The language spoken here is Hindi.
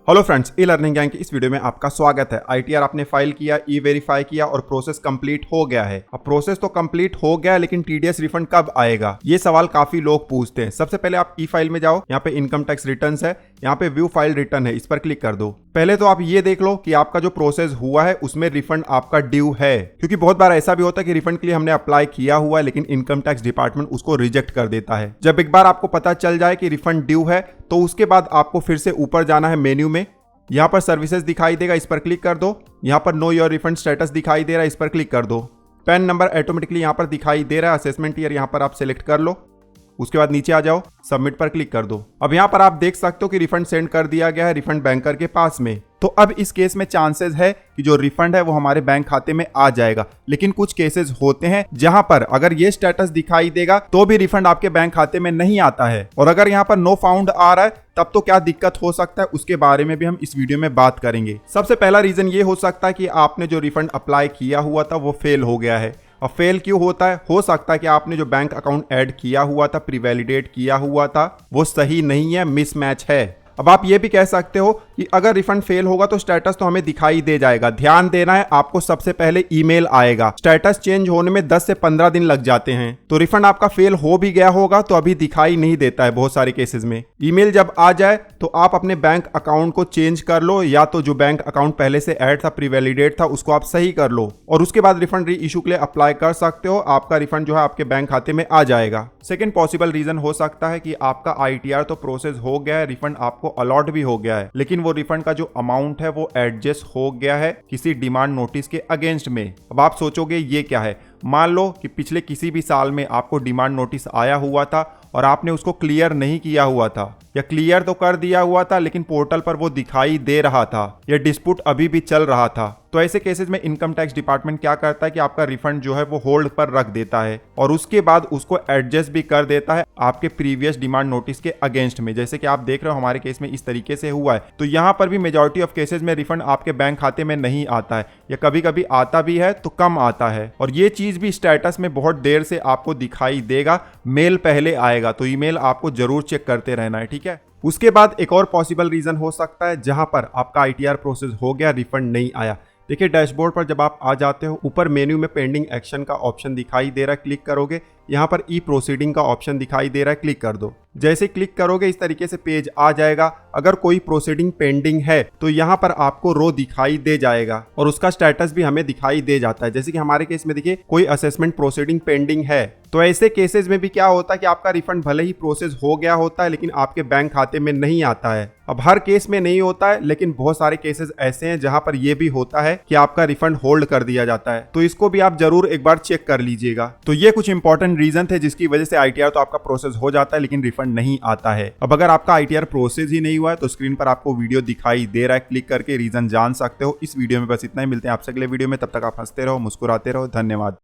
Hello friends, e learning gang की इस वीडियो में आपका स्वागत है। आईटीआर आपने फाइल किया, ई वेरीफाई किया और प्रोसेस कंप्लीट हो गया है। अब प्रोसेस तो कंप्लीट हो गया है, लेकिन टीडीएस रिफंड कब आएगा, ये सवाल काफी लोग पूछते हैं। सबसे पहले आप ई फाइल में जाओ, यहाँ पे इनकम टैक्स रिटर्न्स है, यहाँ पे व्यू फाइल रिटर्न है, इस पर क्लिक कर दो। पहले तो आप ये देख लो कि आपका जो प्रोसेस हुआ है उसमें रिफंड आपका ड्यू है, क्योंकि बहुत बार ऐसा भी होता है कि रिफंड के लिए हमने अप्लाई किया हुआ है लेकिन इनकम टैक्स डिपार्टमेंट उसको रिजेक्ट कर देता है। जब एक बार आपको पता चल जाए कि रिफंड ड्यू है तो उसके बाद आपको फिर से ऊपर जाना है मेन्यू में। यहाँ पर सर्विसेज दिखाई देगा, इस पर क्लिक कर दो। यहाँ पर नो योर रिफंड स्टेटस दिखाई दे रहा है, इस पर क्लिक कर दो। पैन नंबर ऑटोमेटिकली यहाँ पर दिखाई दे रहा है, असेसमेंट ईयर यहाँ पर आप सिलेक्ट कर लो। उसके बाद नीचे आ जाओ, सबमिट पर क्लिक कर दो। अब यहाँ पर आप देख सकते हो कि रिफंड सेंड कर दिया गया है रिफंड बैंकर के पास में। तो अब इस केस में चांसेस है कि जो रिफंड है वो हमारे बैंक खाते में आ जाएगा। लेकिन कुछ केसेस होते हैं जहां पर अगर ये स्टेटस दिखाई देगा तो भी रिफंड आपके बैंक खाते में नहीं आता है, और अगर यहाँ पर नो फाउंड आ रहा है तब तो क्या दिक्कत हो सकता है, उसके बारे में भी हम इस वीडियो में बात करेंगे। सबसे पहला रीजन ये हो सकता है कि आपने जो रिफंड अप्लाई किया हुआ था वो फेल हो गया है। अब फेल क्यों होता है? हो सकता है कि आपने जो बैंक अकाउंट ऐड किया हुआ था, प्री वैलिडेट किया हुआ था, वो सही नहीं है, मिसमैच है। अब आप ये भी कह सकते हो कि अगर रिफंड फेल होगा तो स्टेटस तो हमें दिखाई दे जाएगा। ध्यान देना है, आपको सबसे पहले ईमेल आएगा। स्टेटस चेंज होने में 10 से 15 दिन लग जाते हैं, तो रिफंड आपका फेल हो भी गया होगा तो अभी दिखाई नहीं देता है बहुत सारे केसेस में। ईमेल जब आ जाए तो आप अपने बैंक अकाउंट को चेंज कर लो, या तो जो बैंक अकाउंट पहले से ऐड था, प्री वैलिडेट था, उसको आप सही कर लो और उसके बाद रिफंड री इशू के लिए अप्लाई कर सकते हो। आपका रिफंड जो है आपके बैंक खाते में आ जाएगा। सेकेंड पॉसिबल रीजन हो सकता है कि आपका आईटीआर तो प्रोसेस हो गया है, रिफंड आपको अलॉट भी हो गया है, लेकिन वो रिफंड का जो अमाउंट है वो एडजस्ट हो गया है किसी डिमांड नोटिस के अगेंस्ट में। अब आप सोचोगे ये क्या है? मान लो कि पिछले किसी भी साल में आपको डिमांड नोटिस आया हुआ था और आपने उसको क्लियर नहीं किया हुआ था, या क्लियर तो कर दिया हुआ था लेकिन पोर्टल पर वो दिखाई दे रहा था, या डिस्प्यूट अभी भी चल रहा था। तो ऐसे केसेस में इनकम टैक्स डिपार्टमेंट क्या करता है कि आपका रिफंड जो है वो होल्ड पर रख देता है और उसके बाद उसको एडजस्ट भी कर देता है आपके प्रीवियस डिमांड नोटिस के अगेंस्ट में। जैसे कि आप देख रहे हो हमारे केस में इस तरीके से हुआ है। तो यहाँ पर भी मेजॉरिटी ऑफ केसेस में रिफंड आपके बैंक खाते में नहीं आता है, या कभी कभी आता भी है तो कम आता है। और ये चीज भी स्टेटस में बहुत देर से आपको दिखाई देगा, मेल पहले आएगा, तो ईमेल आपको जरूर चेक करते रहना है, ठीक है। उसके बाद एक और पॉसिबल रीजन हो सकता है जहां पर आपका आईटीआर प्रोसेस हो गया, रिफंड नहीं आया। देखिए, डैशबोर्ड पर जब आप आ जाते हो, ऊपर मेन्यू में पेंडिंग एक्शन का ऑप्शन दिखाई दे रहा है, क्लिक करोगे, यहाँ पर ई प्रोसीडिंग का ऑप्शन दिखाई दे रहा है, क्लिक कर दो। जैसे क्लिक करोगे इस तरीके से पेज आ जाएगा। अगर कोई प्रोसीडिंग पेंडिंग है तो यहाँ पर आपको रो दिखाई दे जाएगा और उसका स्टेटस भी हमें दिखाई दे जाता है। जैसे कि हमारे केस में देखिए, कोई असेसमेंट प्रोसीडिंग पेंडिंग है। तो ऐसे केसेस में भी क्या होता है कि आपका रिफंड भले ही प्रोसेस हो गया होता है लेकिन आपके बैंक खाते में नहीं आता है। अब हर केस में नहीं होता है, लेकिन बहुत सारे केसेस ऐसे हैं जहां पर यह भी होता है कि आपका रिफंड होल्ड कर दिया जाता है। तो इसको भी आप जरूर एक बार चेक कर लीजिएगा। तो ये कुछ इंपॉर्टेंट रीजन थे जिसकी वजह से आईटीआर तो आपका प्रोसेस हो जाता है लेकिन रिफंड नहीं आता है। अब अगर आपका आईटीआर प्रोसेस ही नहीं हुआ है तो स्क्रीन पर आपको वीडियो दिखाई दे रहा है, क्लिक करके रीजन जान सकते हो। इस वीडियो में बस इतना ही। मिलते हैं आपसे अगले वीडियो में, तब तक आप हंसते रहो, मुस्कुराते रहो। धन्यवाद।